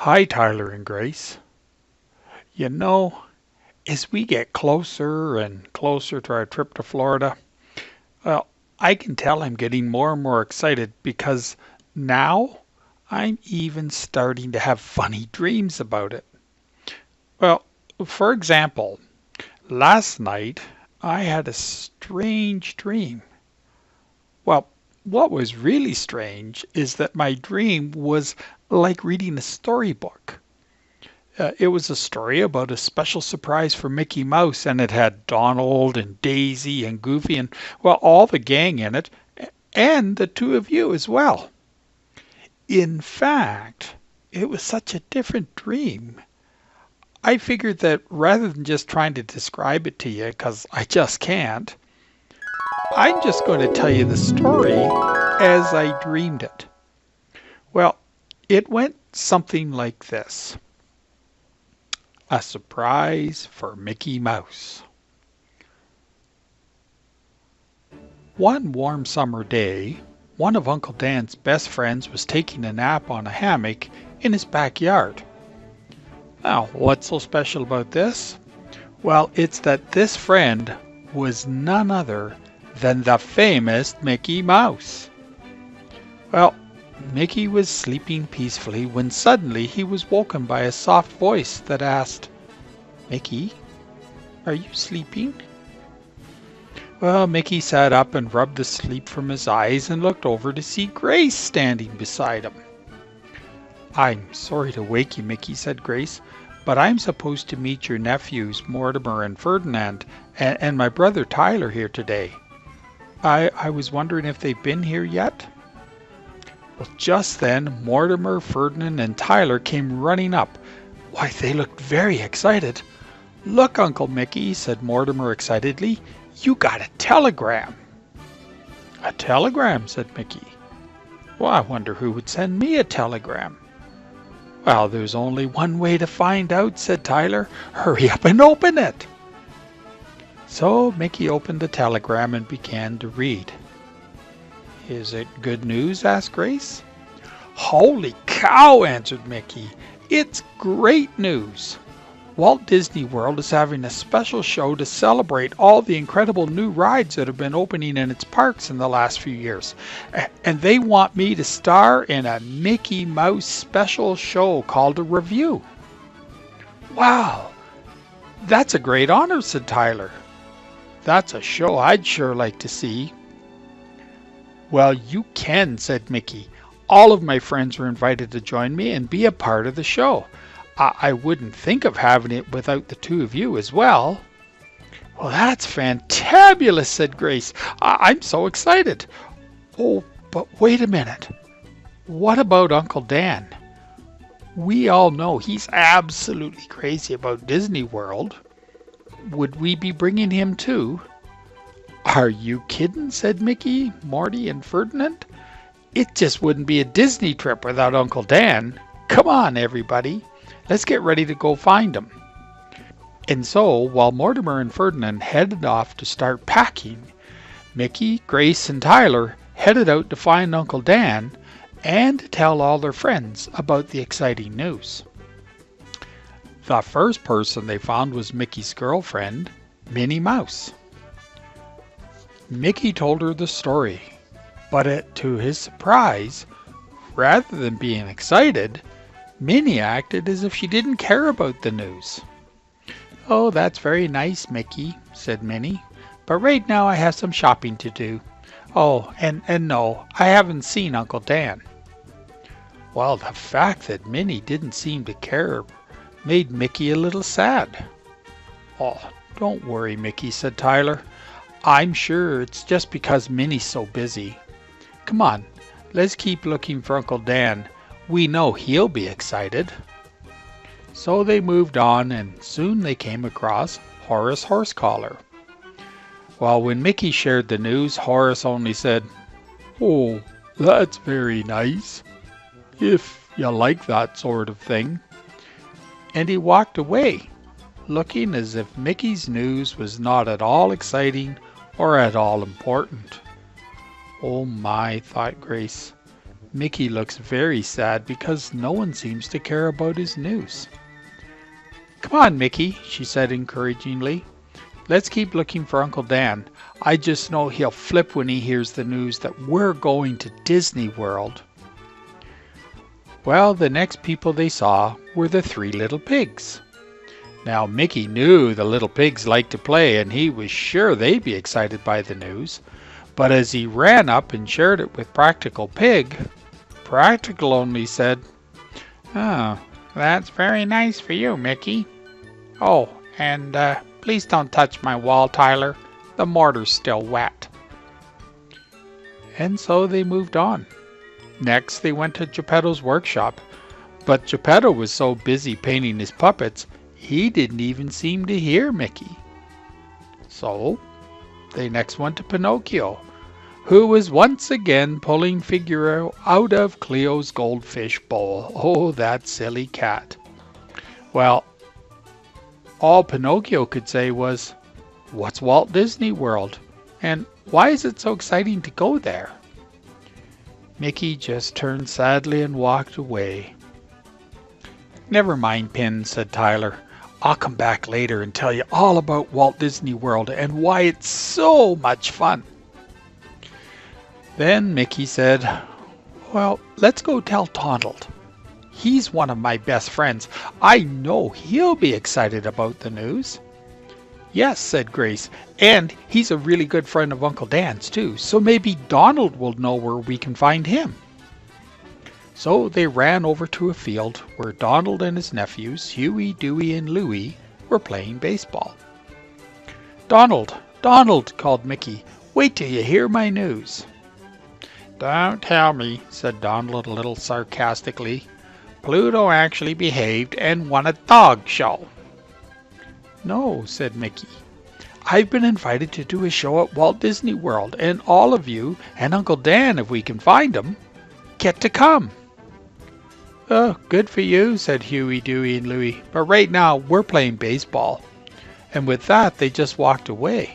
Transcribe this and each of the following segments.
Hi, Tyler and Grace. You know, as we get closer and closer to our trip to Florida, well, I can tell I'm getting more and more excited because now I'm even starting to have funny dreams about it. Well, for example, last night I had a strange dream. Well, what was really strange is that my dream was like reading a storybook. It was a story about a special surprise for Mickey Mouse, and it had Donald and Daisy and Goofy and, well, all the gang in it, and the two of you as well. In fact, it was such a different dream. I figured that rather than just trying to describe it to you, because I just can't, I'm just going to tell you the story as I dreamed it. Well, it went something like this. A surprise for Mickey Mouse. One warm summer day, one of Uncle Dan's best friends was taking a nap on a hammock in his backyard. Now, what's so special about this? Well, it's that this friend was none other than the famous Mickey Mouse. Well, Mickey was sleeping peacefully when suddenly he was woken by a soft voice that asked, "Mickey, are you sleeping?" Well, Mickey sat up and rubbed the sleep from his eyes and looked over to see Grace standing beside him. "I'm sorry to wake you, Mickey," said Grace, "but I'm supposed to meet your nephews Mortimer and Ferdinand and my brother Tyler here today. I was wondering if they've been here yet?" Well, just then Mortimer, Ferdinand, and Tyler came running up. Why, they looked very excited. "Look, Uncle Mickey," said Mortimer excitedly, "you got a telegram." "A telegram?" said Mickey. "Well, I wonder who would send me a telegram." "Well, there's only one way to find out," said Tyler. "Hurry up and open it." So Mickey opened the telegram and began to read. "Is it good news?" asked Grace. "Holy cow!" answered Mickey. "It's great news. Walt Disney World is having a special show to celebrate all the incredible new rides that have been opening in its parks in the last few years. And they want me to star in a Mickey Mouse special show called a review." "Wow, that's a great honor," said Tyler. "That's a show I'd sure like to see." "Well, you can," said Mickey. "All of my friends are invited to join me and be a part of the show. I wouldn't think of having it without the two of you as well." "Well, that's fantabulous," said Grace. "I'm so excited. Oh, but wait a minute. What about Uncle Dan? We all know he's absolutely crazy about Disney World. Would we be bringing him too?" "Are you kidding?" said Mickey, Morty, and Ferdinand. "It just wouldn't be a Disney trip without Uncle Dan. Come on, everybody. Let's get ready to go find him." And so, while Mortimer and Ferdinand headed off to start packing, Mickey, Grace, and Tyler headed out to find Uncle Dan and to tell all their friends about the exciting news. The first person they found was Mickey's girlfriend, Minnie Mouse. Mickey told her the story, but to his surprise, rather than being excited, Minnie acted as if she didn't care about the news. "Oh, that's very nice, Mickey," said Minnie, "but right now I have some shopping to do. Oh, and no, I haven't seen Uncle Dan." Well, the fact that Minnie didn't seem to care made Mickey a little sad. "Oh, don't worry, Mickey," said Tyler. "I'm sure it's just because Minnie's so busy. Come on, let's keep looking for Uncle Dan. We know he'll be excited." So they moved on, and soon they came across Horace Horsecollar. Well, when Mickey shared the news, Horace only said, "Oh, that's very nice, if you like that sort of thing." And he walked away, looking as if Mickey's news was not at all exciting or at all important. "Oh my," thought Grace, Mickey looks very sad because no one seems to care about his news. Come on, Mickey, she said encouragingly. Let's keep looking for Uncle Dan. I just know he'll flip when he hears the news that we're going to Disney World. Well, the next people they saw were the three little pigs. Now, Mickey knew the little pigs liked to play, and he was sure they'd be excited by the news. But as he ran up and shared it with Practical Pig, Practical only said, "Oh, that's very nice for you, Mickey. Oh, and please don't touch my wall, Tyler. The mortar's still wet." And so they moved on. Next, they went to Geppetto's workshop. But Geppetto was so busy painting his puppets, he didn't even seem to hear Mickey. So, they next went to Pinocchio, who was once again pulling Figaro out of Cleo's goldfish bowl. Oh, that silly cat. Well, all Pinocchio could say was, "What's Walt Disney World? And why is it so exciting to go there?" Mickey just turned sadly and walked away. "Never mind, Pin," said Tyler. "I'll come back later and tell you all about Walt Disney World and why it's so much fun." Then Mickey said, "Well, let's go tell Donald. He's one of my best friends. I know he'll be excited about the news." "Yes," said Grace, "and he's a really good friend of Uncle Dan's too, so maybe Donald will know where we can find him." So they ran over to a field where Donald and his nephews, Huey, Dewey, and Louie, were playing baseball. "Donald, Donald," called Mickey, "wait till you hear my news." "Don't tell me," said Donald a little sarcastically. "Pluto actually behaved and won a dog show." "No," said Mickey. "I've been invited to do a show at Walt Disney World, and all of you, and Uncle Dan if we can find him, get to come." "Oh, good for you," said Huey, Dewey, and Louie, "but right now we're playing baseball." And with that they just walked away.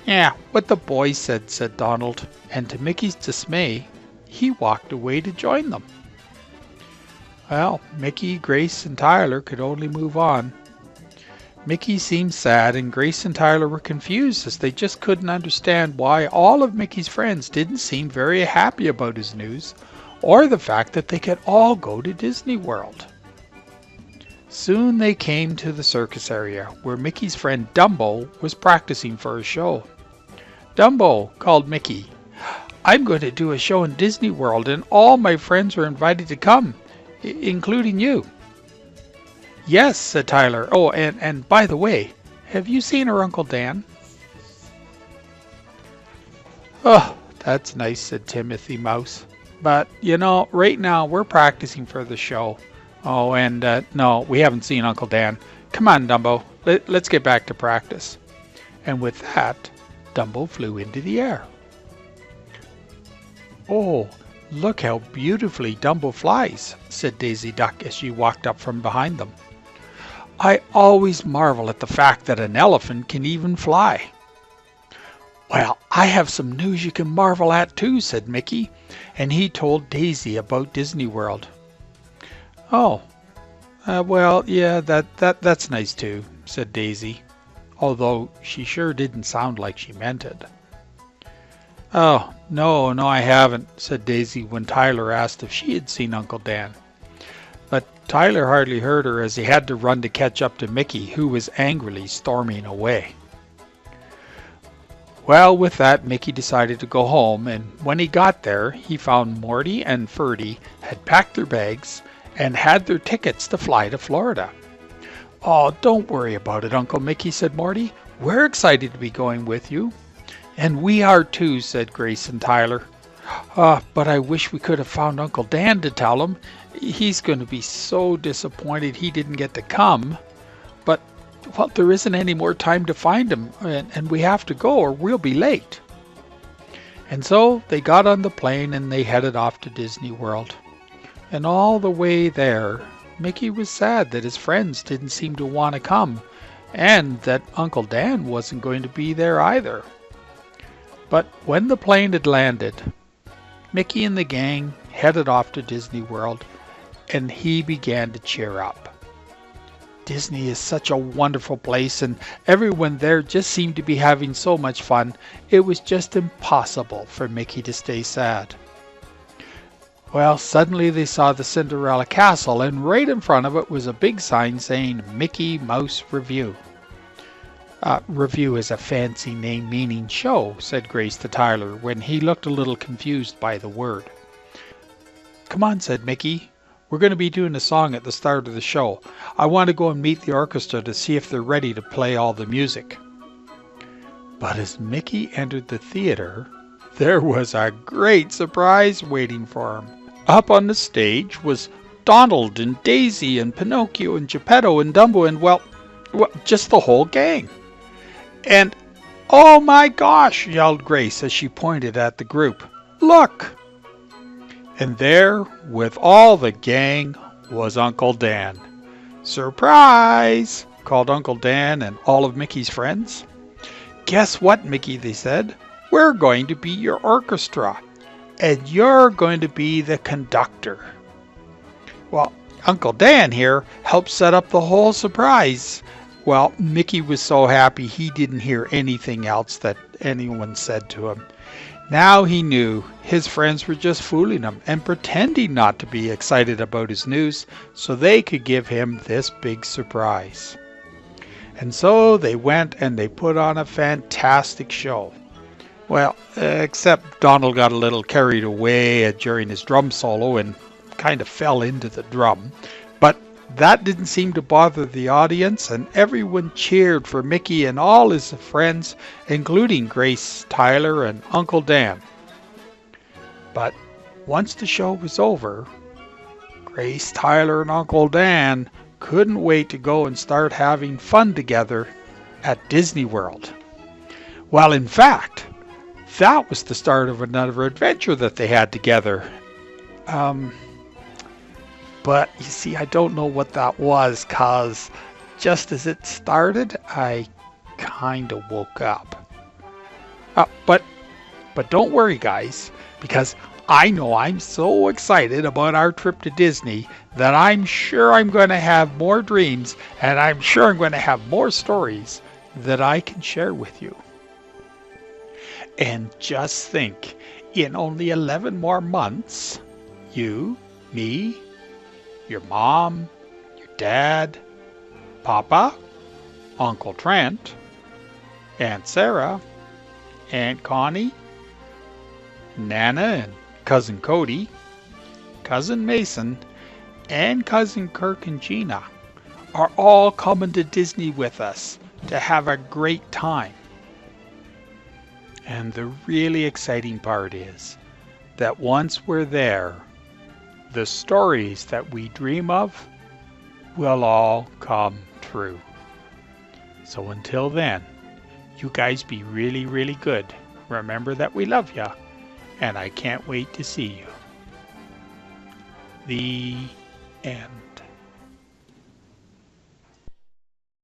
"Yeah, what the boys said Donald, and to Mickey's dismay, he walked away to join them. Well, Mickey, Grace, and Tyler could only move on. Mickey seemed sad, and Grace and Tyler were confused as they just couldn't understand why all of Mickey's friends didn't seem very happy about his news, or the fact that they could all go to Disney World. Soon they came to the circus area, where Mickey's friend Dumbo was practicing for a show. "Dumbo," called Mickey, "I'm going to do a show in Disney World, and all my friends are invited to come, including you." "Yes," said Tyler. "Oh, and by the way, have you seen our Uncle Dan?" "Oh, that's nice," said Timothy Mouse. "But, you know, right now we're practicing for the show. Oh, and no, we haven't seen Uncle Dan. Come on, Dumbo, let's get back to practice." And with that, Dumbo flew into the air. "Oh, look how beautifully Dumbo flies," said Daisy Duck as she walked up from behind them. "I always marvel at the fact that an elephant can even fly." "Well, I have some news you can marvel at too," said Mickey, and he told Daisy about Disney World. "Oh, well, yeah, that's nice too," said Daisy, although she sure didn't sound like she meant it. "Oh, no, I haven't," said Daisy when Tyler asked if she had seen Uncle Dan. But Tyler hardly heard her as he had to run to catch up to Mickey, who was angrily storming away. Well, with that, Mickey decided to go home, and when he got there, he found Morty and Ferdy had packed their bags and had their tickets to fly to Florida. "Oh, don't worry about it, Uncle Mickey," said Morty. "We're excited to be going with you." "And we are too," said Grace and Tyler. But I wish we could have found Uncle Dan to tell him. He's going to be so disappointed he didn't get to come. But, well, there isn't any more time to find him, and we have to go or we'll be late." And so they got on the plane and they headed off to Disney World. And all the way there, Mickey was sad that his friends didn't seem to want to come, and that Uncle Dan wasn't going to be there either. But when the plane had landed, Mickey and the gang headed off to Disney World, and he began to cheer up. Disney is such a wonderful place, and everyone there just seemed to be having so much fun. It was just impossible for Mickey to stay sad. Well, suddenly they saw the Cinderella Castle, and right in front of it was a big sign saying Mickey Mouse Revue. Revue is a fancy name meaning show, said Grace to Tyler when he looked a little confused by the word. Come on, said Mickey. We're going to be doing a song at the start of the show. I want to go and meet the orchestra to see if they're ready to play all the music. But as Mickey entered the theater, there was a great surprise waiting for him. Up on the stage was Donald and Daisy and Pinocchio and Geppetto and Dumbo and, well, just the whole gang. And, oh my gosh, yelled Grace as she pointed at the group. Look! And there, with all the gang, was Uncle Dan. Surprise! Called Uncle Dan and all of Mickey's friends. Guess what, Mickey, they said. We're going to be your orchestra, and you're going to be the conductor. Well, Uncle Dan here helped set up the whole surprise. Well, Mickey was so happy he didn't hear anything else that anyone said to him. Now he knew his friends were just fooling him and pretending not to be excited about his news so they could give him this big surprise. And so they went and they put on a fantastic show. Well, except Donald got a little carried away during his drum solo and kind of fell into the drum. But that didn't seem to bother the audience, and everyone cheered for Mickey and all his friends, including Grace, Tyler, and Uncle Dan. But once the show was over, Grace, Tyler, and Uncle Dan couldn't wait to go and start having fun together at Disney World. Well, in fact, that was the start of another adventure that they had together. But you see, I don't know what that was, cause just as it started, I kind of woke up. But don't worry, guys, because I know I'm so excited about our trip to Disney that I'm sure I'm going to have more dreams, and I'm sure I'm going to have more stories that I can share with you. And just think, in only 11 more months, you, me, your mom, your dad, Papa, Uncle Trent, Aunt Sarah, Aunt Connie, Nana and Cousin Cody, Cousin Mason, and Cousin Kirk and Gina are all coming to Disney with us to have a great time. And the really exciting part is that once we're there, the stories that we dream of will all come true. So until then, you guys be really, really good. Remember that we love ya, and I can't wait to see you. The end.